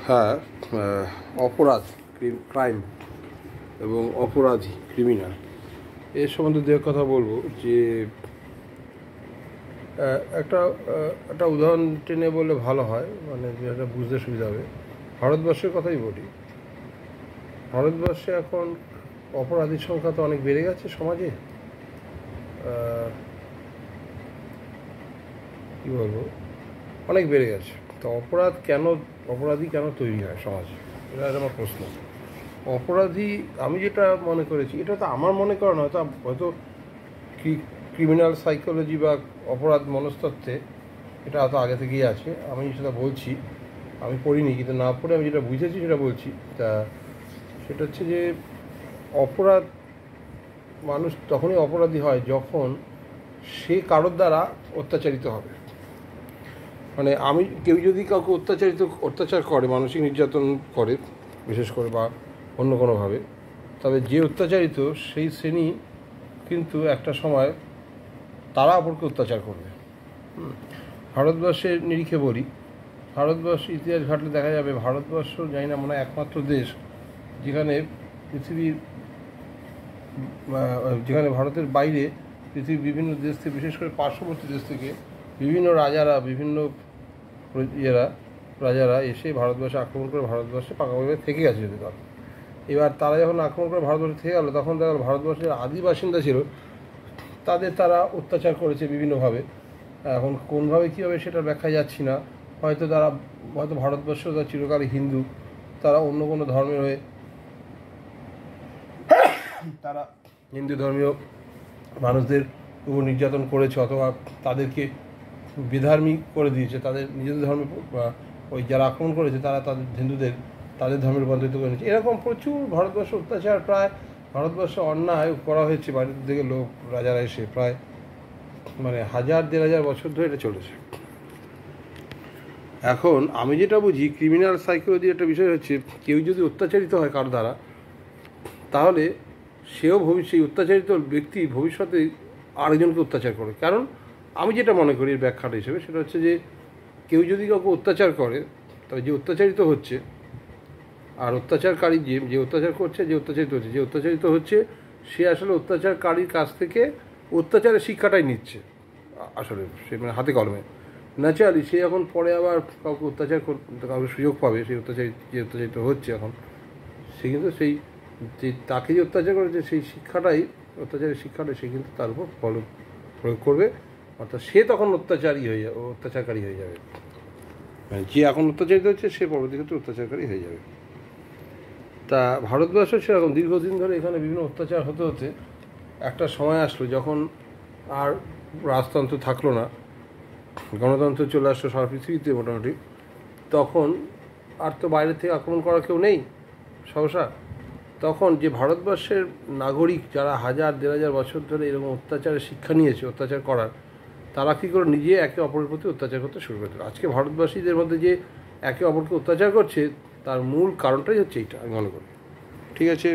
হ্যাঁ, অপরাধ, ক্রাইম এবং অপরাধী, ক্রিমিনাল, এর সম্বন্ধে দু এক কথা বলবো। যে একটা একটা উদাহরণ টেনে বললে ভালো হয়, মানে যেটা বুঝতে সুবিধা হবে। ভারতবর্ষের কথাই বলি। ভারতবর্ষে এখন অপরাধীর সংখ্যা তো অনেক বেড়ে গেছে সমাজে। কী বলবো, অনেক বেড়ে গেছে। তো অপরাধী কেন তৈরি হয় সমাজে, এটা আমার প্রশ্ন। অপরাধী আমি যেটা মনে করেছি, এটা তো আমার মনে করা নয়, হয়তো ক্রিমিনাল সাইকোলজি বা অপরাধ মনস্তত্ত্বে এটা হয়তো আগে থেকেই আছে। আমি সেটা বলছি, আমি পড়িনি, কিন্তু না পড়ে আমি যেটা বুঝেছি সেটা বলছি। তা সেটা হচ্ছে যে অপরাধ, মানুষ তখনই অপরাধী হয় যখন সে কারোর দ্বারা অত্যাচারিত হবে। মানে কেউ যদি কাউকে অত্যাচার করে, মানসিক নির্যাতন করে বিশেষ করে, বা অন্য কোনোভাবে, তবে যে অত্যাচারিত সেই শ্রেণী কিন্তু একটা সময় তারা অপরকে অত্যাচার করবে। ভারতবর্ষের নিরিখে বলি, ভারতবর্ষের ইতিহাস ঘাটলে দেখা যাবে ভারতবর্ষ জানি না মনে হয় একমাত্র দেশ যেখানে ভারতের বাইরে পৃথিবীর বিভিন্ন দেশ থেকে, বিশেষ করে পার্শ্ববর্তী দেশ থেকে বিভিন্ন রাজারা এসে ভারতবর্ষে আক্রমণ করে ভারতবর্ষে পাকাপাকি থেকে গেছে যদি তারা। এবার তারা যখন আক্রমণ করে ভারতবর্ষে থেকে গেল, তখন দেখা গেল ভারতবর্ষের আদি বাসিন্দা ছিল, তারা অত্যাচার করেছে বিভিন্নভাবে। এখন কোনভাবে কীভাবে সেটা ব্যাখ্যা যাচ্ছি না। হয়তো ভারতবর্ষ তারা চিরকালই হিন্দু, তারা অন্য কোনো ধর্মের হয়ে তারা হিন্দু ধর্মীয় মানুষদের উপর নির্যাতন করেছে, অথবা তাদেরকে বেধর্মী করে দিয়েছে, তাদের নিজেদের ধর্মে ওই যারা আক্রমণ করেছে তারা হিন্দুদের তাদের ধর্মে রূপান্তরিত করে নিয়েছে। এরকম প্রচুর ভারতবর্ষে অত্যাচার, প্রায় ভারতবর্ষে অন্যায় করা হয়েছে বাইরের দিকে লোক রাজারা এসে, প্রায় মানে 1000-1500 বছর ধরে এটা চলেছে। এখন আমি যেটা বুঝি, ক্রিমিনাল সাইকোলজির একটা বিষয় হচ্ছে, কেউ যদি অত্যাচারিত হয় কারো দ্বারা, তাহলে সেই অত্যাচারিত ব্যক্তি ভবিষ্যতে আরেকজনকে অত্যাচার করে। কারণ আমি যেটা মনে করি এর ব্যাখ্যাটা হিসেবে, সেটা হচ্ছে যে কেউ যদি কাউকে অত্যাচার করে, তবে যে অত্যাচারিত হচ্ছে আর অত্যাচারকারী যে অত্যাচার করছে, যে অত্যাচারিত হচ্ছে সে আসলে অত্যাচারকারীর কাছ থেকে অত্যাচারের শিক্ষাটাই নিচ্ছে আসলে, সে মানে হাতে কলমে। ন্যাচারালি সে এখন পরে আবার কাউকে অত্যাচার করতে কাউকে সুযোগ পাবে, যে অত্যাচারিত হচ্ছে এখন, সে কিন্তু তাকে যে অত্যাচার করেছে সেই অত্যাচারের শিক্ষাটাই সে কিন্তু তার উপর প্রয়োগ করবে। অর্থাৎ সে তখন অত্যাচারকারী হয়ে যাবে। মানে যে এখন অত্যাচারিত হচ্ছে সে পরবর্তী ক্ষেত্রে অত্যাচারকারী হয়ে যাবে। তা ভারতবর্ষ সেরকম দীর্ঘদিন ধরে এখানে বিভিন্ন অত্যাচার হতে হতে একটা সময় আসলো যখন আর রাজতন্ত্র থাকলো না, গণতন্ত্র চলে আসলো সারা পৃথিবীতে মোটামুটি। তখন আর তো বাইরে থেকে আক্রমণ করা কেউ নেই সহসা। তখন যে ভারতবর্ষের নাগরিক যারা 1000-1500 বছর ধরে এরকম অত্যাচারের শিক্ষা নিয়েছে, অত্যাচার করার, তারা কী করে নিজে একে অপরের প্রতি অত্যাচার করতে শুরু করে দিল। আজকে ভারতবাসীদের মধ্যে যে একে অপরকে অত্যাচার করছে, তার মূল কারণটাই হচ্ছে এইটা, আমি মনে করি। ঠিক আছে,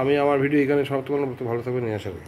আমি আমার ভিডিও এখানে সমাপ্ত করলাম। ভালো থাকবেন, আশা করি।